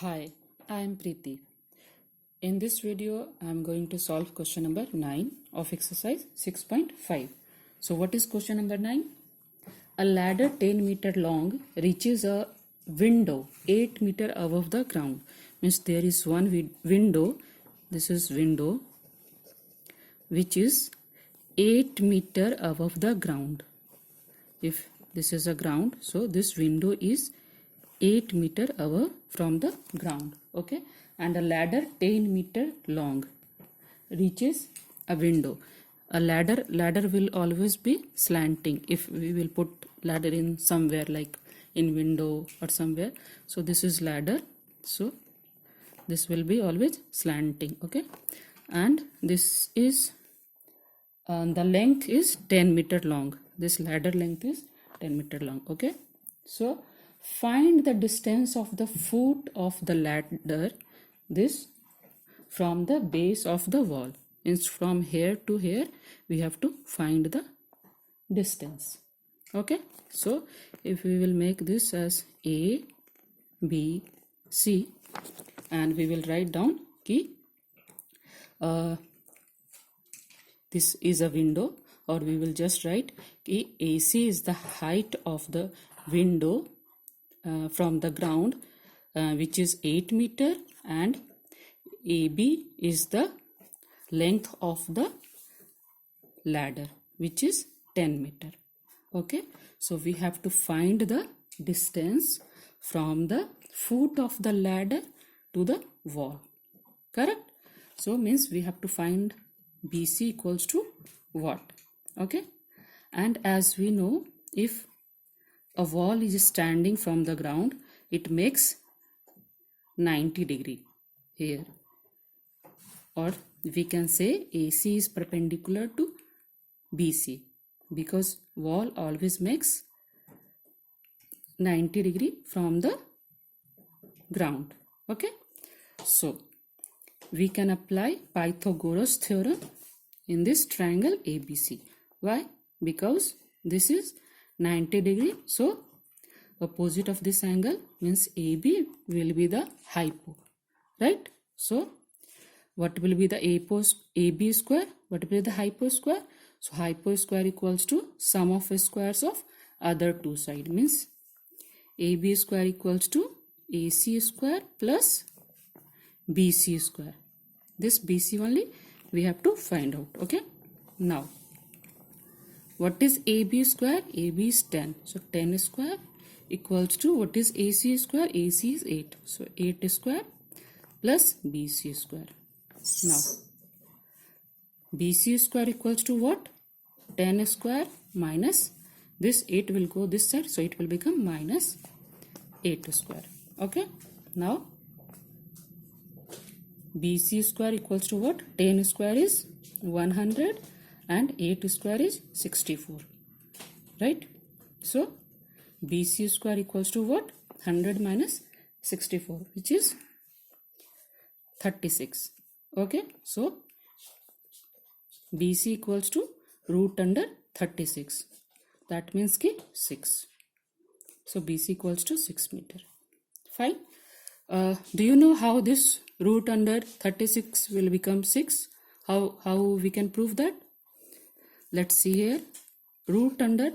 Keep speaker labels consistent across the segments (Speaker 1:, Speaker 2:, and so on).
Speaker 1: Hi, I am Preeti. In this video, I am going to solve question number 9 of exercise 6.5. So what is question number 9? A ladder 10-meter long reaches a window 8 meter above the ground. Means there is one window, this is window, which is 8 meter above the ground. If this is a ground, so this window is 8 meter above from the ground. Okay, and a ladder 10 meter long reaches a window. A ladder will always be slanting if we will put ladder in somewhere like in window or somewhere. So this is ladder, so this will be always slanting. Okay, and this is the length is 10 meter long. This ladder length is 10 meter long. Okay, so find the distance of the foot of the ladder, this from the base of the wall. Means from here to here we have to find the distance. Okay, so if we will make this as A, B, C, and we will write down key this is a window, or we will just write key AC is the height of the window from the ground, which is 8 meter, and AB is the length of the ladder, which is 10 meter. Okay, so we have to find the distance from the foot of the ladder to the wall. Correct? So means we have to find BC equals to what? Okay, and as we know, if a wall is standing from the ground, it makes 90 degree here, or we can say AC is perpendicular to BC because wall always makes 90 degree from the ground. Okay, so we can apply Pythagoras theorem in this triangle ABC. Why? Because this is 90 degree, so opposite of this angle means AB will be the hypo, right? So what will be the AB square? What will be the hypo square? So hypo square equals to sum of squares of other two sides, means AB square equals to AC square plus BC square. This BC only we have to find out. Okay, now what is AB square? AB is 10, so 10 square equals to what is AC square? AC is 8, so 8 square plus BC square. Now BC square equals to what? 10 square minus this 8 will go this side, so it will become minus 8 square. Okay, now BC square equals to what? 10 square is 100 and 8 square is 64, right? So BC square equals to what? 100 minus 64, which is 36. Okay, so BC equals to root under 36. That means ki 6. So BC equals to 6 meter. Fine. Do you know how this root under 36 will become 6? How we can prove that? Let's see here. Root under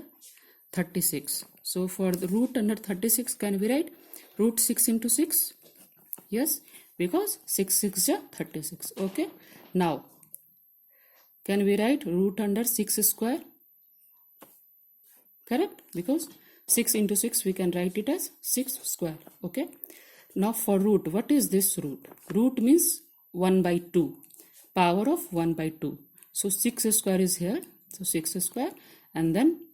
Speaker 1: 36. So for the root under 36, can we write root 6 into 6? Yes, because 6 6 is 36. Okay. Now, can we write root under 6 square? Correct, because 6 into 6 we can write it as 6 square. Okay. Now for root, what is this root? Root means 1 by 2, power of 1 by 2. So 6 square is here, so 6 square, and then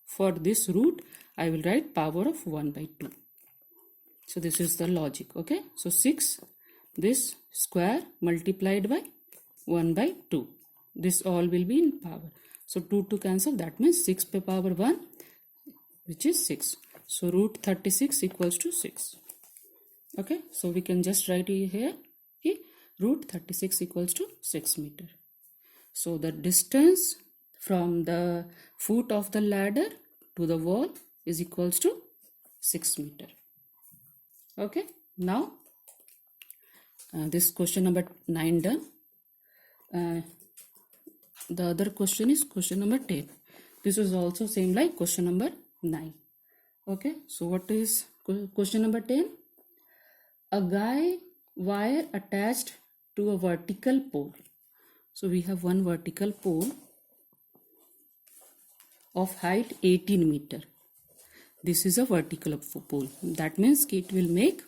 Speaker 1: for this root I will write power of 1 by 2. So this is the logic. Okay, so 6 this square multiplied by 1 by 2. This all will be in power. So 2 to cancel, that means 6 by power 1, which is 6. So root 36 equals to 6. Okay, so we can just write it here, okay, root 36 equals to 6 meter. So the distance from the foot of the ladder to the wall is equals to 6 meter. Okay, now This question number 9 done. The other question is question number 10. This is also same like question number 9. Okay, so what is question number 10? A guy wire attached to a vertical pole. So we have one vertical pole of height 18 meter. This is a vertical pole. That means it will make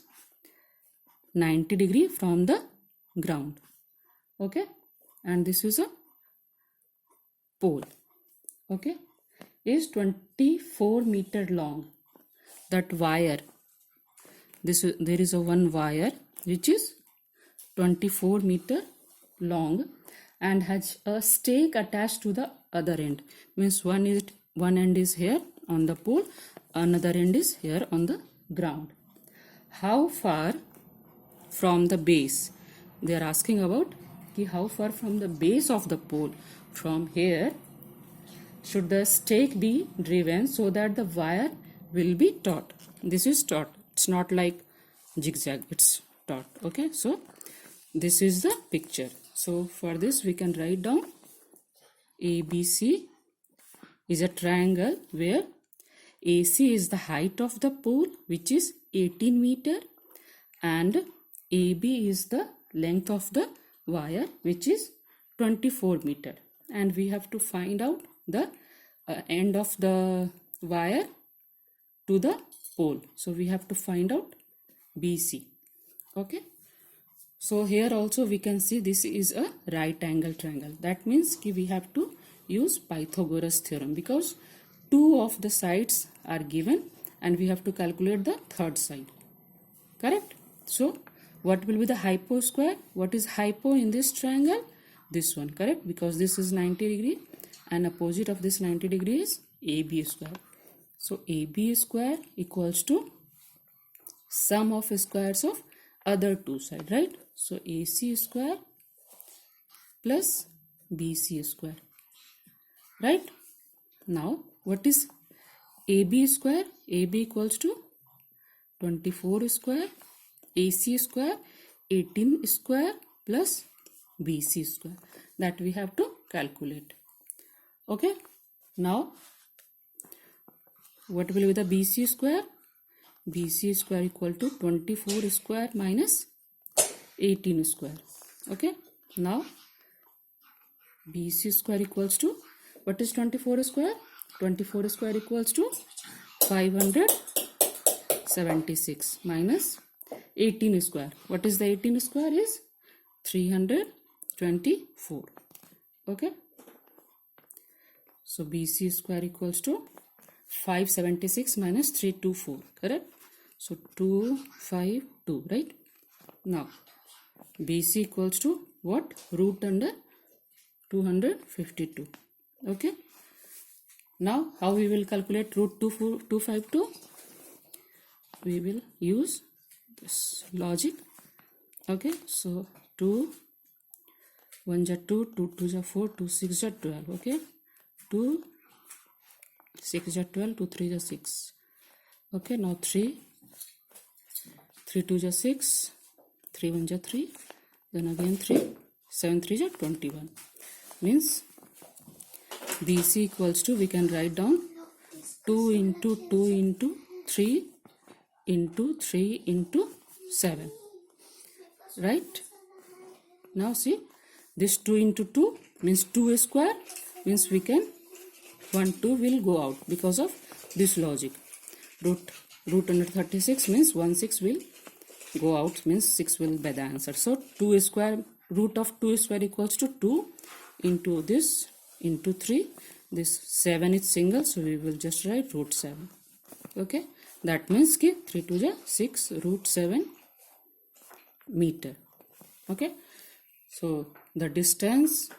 Speaker 1: 90 degree from the ground. Okay, and this is a pole. Okay, is 24 meter long. That wire, there is a one wire which is 24 meter long and has a stake attached to the other end. Means one end is here on the pole, another end is here on the ground. How far from the base? They are asking about how far from the base of the pole, from here, should the stake be driven so that the wire will be taut. This is taut. It's not like zigzag, it's taut. Okay, so this is the picture. So for this we can write down ABC is a triangle where AC is the height of the pole, which is 18 meter, and AB is the length of the wire, which is 24 meter. And we have to find out the end of the wire to the pole. So we have to find out BC. Okay. So here also we can see this is a right angle triangle. That means we have to use Pythagoras theorem because two of the sides are given and we have to calculate the third side. Correct? So what will be the hypo square? What is hypo in this triangle? This one, correct? Because this is 90 degree and opposite of this 90 degree is AB square. So AB square equals to sum of squares of other two sides, right? So AC square plus BC square, right? Now what is AB square? AB equals to 24 square, AC square 18 square plus BC square, that we have to calculate. Okay, now what will be the BC square? BC square equal to 24 square minus 18 square. Okay, now BC square equals to, what is 24 square? 24 square equals to 576 minus 18 square. What is the 18 square? Is 324. Okay, so BC square equals to 576 minus 324, correct? So 252, right? Now BC equals to what? Root under 252. Okay, now how we will calculate root 252? We will use this logic. Okay, so 2 1 ja 2, 2 2 ja 4, 2 6 ja 12. Okay, 2 6 ja 12, 2 3 ja 6. Okay, now 3 2 ja 6, 3 1 ja 3, then again 3, 7 3 ja 21. Means BC equals to, we can write down 2 into 2 into 3 into 3 into 7, right? Now see, this 2 into 2 means 2 square, means we can 1 2 will go out because of this logic. Root under 36 means 1 6 will go out, means 6 will be the answer. So 2 square, root of 2 square equals to 2 into this into 3. This 7 is single, so we will just write root 7. Okay, that means 3 2 ja 6 root 7 meter. Okay, so the distance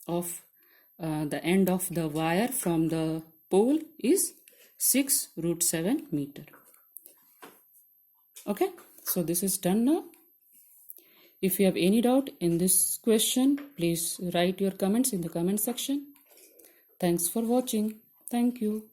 Speaker 1: of the end of the wire from the pole is 6 root 7 meter. Okay, so this is done now. If you have any doubt in this question, please write your comments in the comment section. Thanks for watching. Thank you.